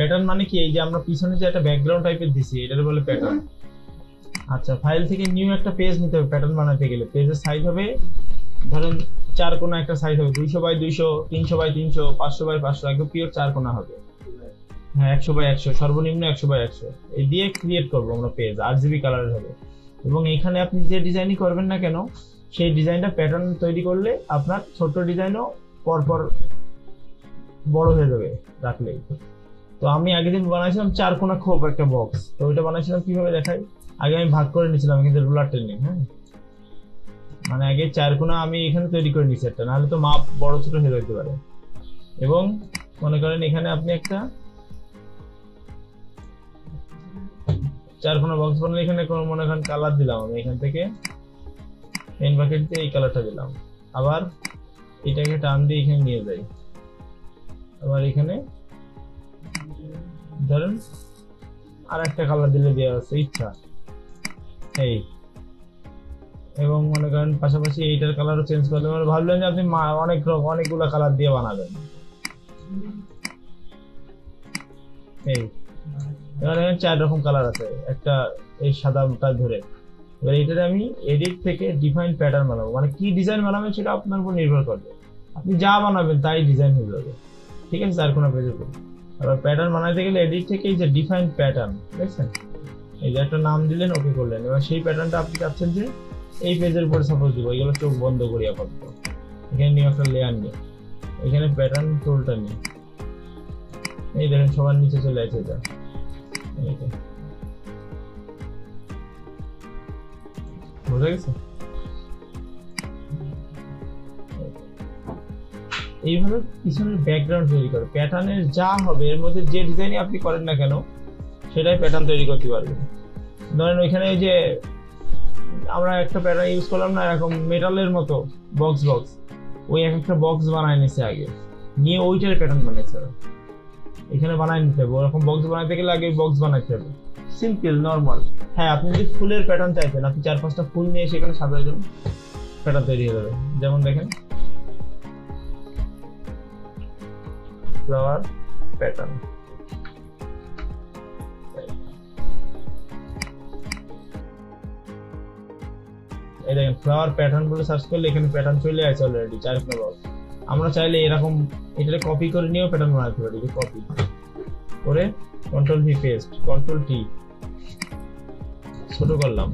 Pattern মানে কি, এই যে আমরা পিছনে যে একটা ব্যাকগ্রাউন্ড টাইপের দিছি এটার বলে প্যাটার্ন। আচ্ছা, ফাইল থেকে নিউ একটা পেজ নিতে হবে প্যাটার্ন বানাতে গেলে। পেজের সাইজ হবে ধরেন 4 কোণা একটা সাইজ হবে 200 বাই 200, 300 বাই 300, 500 বাই 500, একদম পিওর 4 কোণা হবে। হ্যাঁ, 100 বাই 100, সর্বনিম্ন 100 বাই 100 এই দিয়ে ক্রিয়েট করবো আমরা পেজ। RGB কালারের হবে। এবং এখানে আপনি যে ডিজাইনই করবেন না কেন, সেই ডিজাইনটা প্যাটার্ন তৈরি করলে আপনার ছোট ডিজাইনও পরপর বড় হয়ে যাবে রাখলেই। তো আমি আগের দিন বানাইছিলাম 4 কোণা খোপ একটা বক্স। তো ওইটা বানাইছিলাম কিভাবে দেখাই, আগে আমি ভাগ করে নিয়েছিলাম কিন্তু রুলার টেনে। হ্যাঁ, মানে আগে 4 কোণা আমি এখানে তৈরি করে নিয়েছি একটা, নাহলে তো মাপ বড় ছোট হয়ে যেতে পারে। এবং মনে করেন এখানে আপনি একটা 4 কোণা বক্স বানালে এখানে কোনো মনে করেন কালার দিলাম আমি, এখান থেকে পেন বাকেট দিয়ে এই কালারটা দিলাম। আবার এটাকে টান দিয়ে এখানে নিয়ে যাই, আবার এখানে ধরেন আর একটা কালার দিলে দেওয়া আছে ইচ্ছা এই। এবং মনে করেন পাশাপাশি এইটার কালারও চেঞ্জ করলে, মানে ভাবলেন যে আপনি অনেকগুলো কালার দিয়ে বানাবেন এই। এখানে 4 রকম কালার আছে, একটা এই সাদাটা ধরে। এবার এটাতে আমি এডিট থেকে ডিফাইন প্যাটার্ন বানাবো, মানে কি ডিজাইন বানাবেন সেটা আপনার উপর নির্ভর করবে। আপনি যা বানাবেন তাই ডিজাইন হয়ে যাবে, ঠিক আছে? 4 কোণা পেজের উপর। আবার প্যাটার্ন বানাইতে গেলে এডিট থেকে এই যে ডিফাইন প্যাটার্ন দেখছেন, এই যে একটা নাম দিলেন, ওকে করলেন। এবার সেই প্যাটার্নটা আপনি চাচ্ছেন যে এই পেজের উপরে সাপোজ দিব, এইগুলো চোখ বন্ধ করি আপাতত। এখানে নিয়ে একটা লেয়ার নিয়ে এখানে প্যাটার্ন টুলটা নিয়ে এই দেখেন সবার নিচে চলে আসে এটা। বোঝা গেছে? এইভাবে পিছনের ব্যাকগ্রাউন্ড তৈরি করে প্যাটার্নের যা হবে এর মধ্যে যে ডিজাইনই আপনি করেন না কেন সেটাই প্যাটার্ন তৈরি করতে পারবেন। ধরেন ওইখানে এই যে আমরা একটা প্যাটার্ন ইউজ করলাম না, এরকম মেটালের মতো বক্স, ওই একটা বক্স বানায় নিছে আগে, নিয়ে ওইটার প্যাটার্ন বানাইছে এখানে বানায় নিতে হবে। ওরকম বক্স বানাইতে গেলে আগে বক্স বানাইতে হবে, সিম্পল নর্মাল। হ্যাঁ, আপনি যদি ফুলের প্যাটার্ন চাইছেন, আপনি 4-5টা ফুল নিয়ে সেখানে সাজার জন্য প্যাটার্ন তৈরি হয়ে যাবে। যেমন দেখেন ফ্লাওয়ার প্যাটার্ন, এই দেখেন ফ্লাওয়ার প্যাটার্ন বলে সার্চ করলে এখানে প্যাটার্ন চলে আসে অলরেডি 4 কোণা বক্স। আমরা চাইলে এরকম এটাকে কপি করে নিয়েও প্যাটার্ন বানাতে পারি। কপি করে control V paste, control T ছোট করলাম,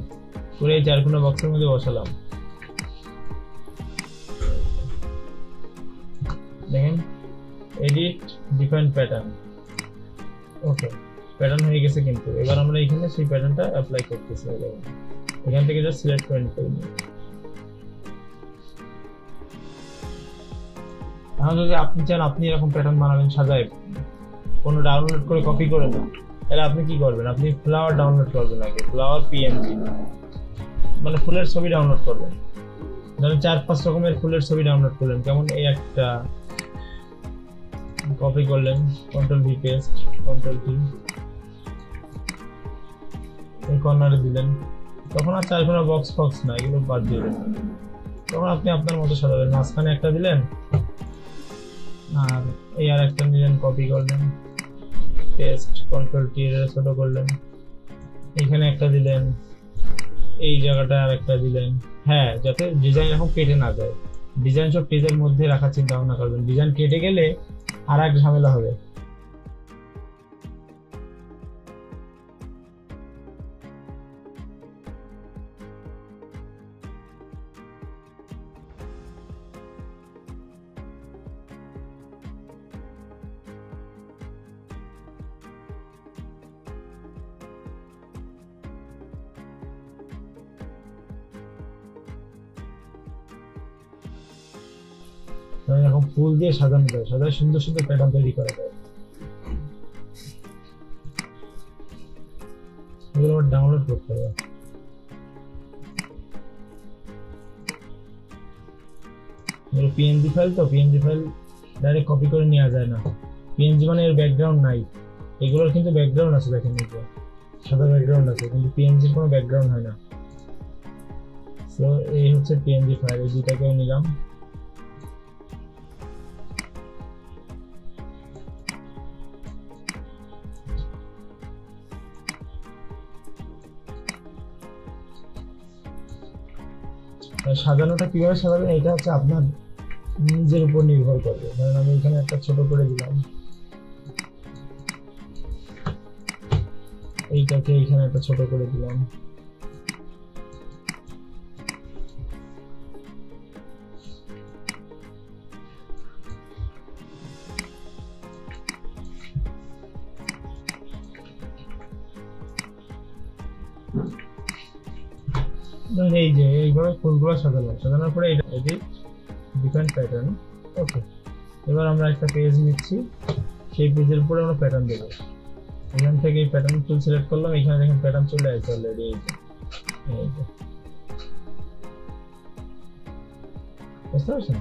করে এই 4 কোণা বক্সের মধ্যে বসালাম। দেখেন এডিট ডিফাইন প্যাটার্ন, ওকে প্যাটার্ন হয়ে গেছে। কিন্তু এবার আমরা এখানে সেই প্যাটার্নটা অ্যাপ্লাই করতেছি। এখান থেকে জাস্ট সিলেক্ট করে নিতে হবে। এখন যদি আপনি চান আপনি এরকম প্যাটার্ন বানাবেন সাজায়, কোনো ডাউনলোড করে কপি করে না, তাহলে আপনি কি করবেন, আপনি ফ্লাওয়ার ডাউনলোড করবেন আগে, ফ্লাওয়ার পিএনজি মানে ফুলের ছবি ডাউনলোড করবেন। ধরেন 4-5 রকমের ফুলের ছবি ডাউনলোড করলেন, কেমন এই একটা কপি করলেন, control V paste, control V এই কর্নারে দিলেন। তখন আর 4 কোণা বক্স না, এগুলো বাদ দিয়ে দেবেন। তখন আপনি আপনার মতো সাজাবেন। মাঝখানে একটা দিলেন, আর এই আর একটা নিলেন, কপি করলেন, পেস্ট, কন্ট্রোল টি ছোট করলেন, এখানে একটা দিলেন, এই জায়গাটা আর একটা দিলেন। হ্যাঁ, যাতে ডিজাইন এখন কেটে না যায়। ডিজাইন সব পেজের মধ্যে রাখার চিন্তা ভাবনা করবেন, ডিজাইন কেটে গেলে আর এক ঝামেলা হবে। এরকম ফুল দিয়ে সাজানো যায়, সাজায় সুন্দর সুন্দর প্যাটার্ন তৈরি করা যায়। এগুলো আবার ডাউনলোড করতে হবে। এগুলো পিএনজি ফাইল, তো পিএনজি ফাইল ডাইরেক্ট কপি করে নেওয়া যায় না। পিএনজি মানে এর ব্যাকগ্রাউন্ড নাই, এগুলোর কিন্তু ব্যাকগ্রাউন্ড আছে। দেখেন এই যে সাদা ব্যাকগ্রাউন্ড আছে, কিন্তু পিএনজির কোনো ব্যাকগ্রাউন্ড হয় না। তো এই হচ্ছে পিএনজি ফাইল, এই দুটাকেও নিলাম। সাজানোটা কিভাবে সাজাবেন এটা হচ্ছে আপনার নিজের উপর নির্ভর করবে। কারণ আমি এখানে একটা ছোট করে দিলাম, এইটাকে এখানে একটা ছোট করে দিলাম, এই যে এইভাবে ফুলগুলো সাজানোর পরে এটি ডিফারেন্ট প্যাটার্ন। ওকে, এবার আমরা একটা পেজ নিচ্ছি, সেই পেজের উপরে আমরা প্যাটার্ন দেবো। এখান থেকে এই প্যাটার্ন টুল সিলেক্ট করলাম, এখানে দেখেন প্যাটার্ন চলে আসছে অলরেডি। এই যে বুঝতে পারছেন?